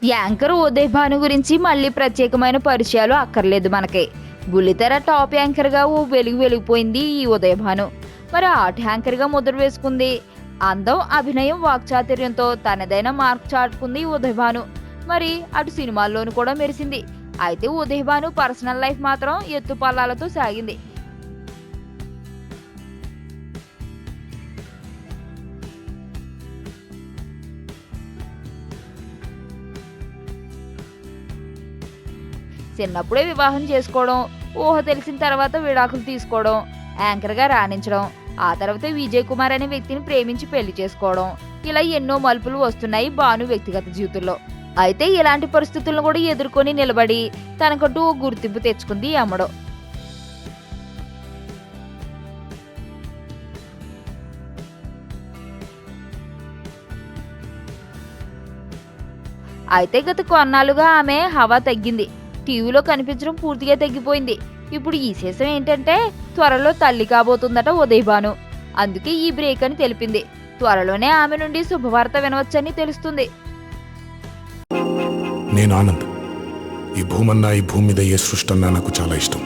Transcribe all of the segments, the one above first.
Anchor Uday Bhanu గురించి మళ్ళీ ప్రత్యేకమైన పరిచయాలు అక్కర్లేదు మనకి. బుల్లితెర టాప్ యాంకర్గా ఓ వెలిగిపోయింది ఈ ఉదయ్ భాను. మరి ఆర్ట్ యాంకర్గా ముద్ర వేసుకుంది. అందం, అభినయం, వాక్చాతుర్యంతో తనదైన మార్క్ చాటుకుంది ఉదయ్ భాను. మరి అటు సినిమాల్లోనూ కూడా మెరిసింది. అయితే ఉదయ్ భాను పర్సనల్ లైఫ్ మాత్రం ఎత్తుపల్లాలతో సాగింది. చిన్నప్పుడే వివాహం చేసుకోవడం, ఊహ తెలిసిన తర్వాత విడాకులు తీసుకోవడం, యాంకర్గా రాణించడం, ఆ తర్వాత విజయ్ కుమార్ అనే వ్యక్తిని ప్రేమించి పెళ్లి చేసుకోవడం, ఇలా ఎన్నో మలుపులు వస్తున్నాయి భాను వ్యక్తిగత జీవితంలో. అయితే ఇలాంటి పరిస్థితులను కూడా ఎదుర్కొని నిలబడి తనకంటూ ఓ గుర్తింపు తెచ్చుకుంది ఈ అమ్మడు. అయితే గత కొన్నాళ్ళుగా ఆమె హవా తగ్గింది. టీవీలో కనిపించడం పూర్తిగా తగ్గిపోయింది. ఇప్పుడు ఈ విశేషం ఏంటంటే త్వరలో తల్లి కాబోతుందట ఉదయ్ భాను. అందుకే ఈ బ్రేక్ అని తెలిపింది. త్వరలోనే ఆమె నుండి శుభవార్త వినవచ్చని తెలుస్తుంది. నేను ఆనంద్. ఈ భూమన్నా, ఈ భూమి మీద ఏ సృష్టి అన్నా నాకు చాలా ఇష్టం.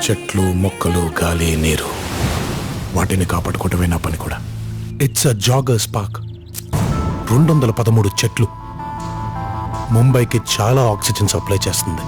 చెట్లు, మొక్కలు, గాలి, నీరు, వాటిని కాపాడుకోవటమే నా పని కూడా. It's a joggers park. 213 చెట్లు ముంబైకి చాలా ఆక్సిజన్ సప్లై చేస్తుంది.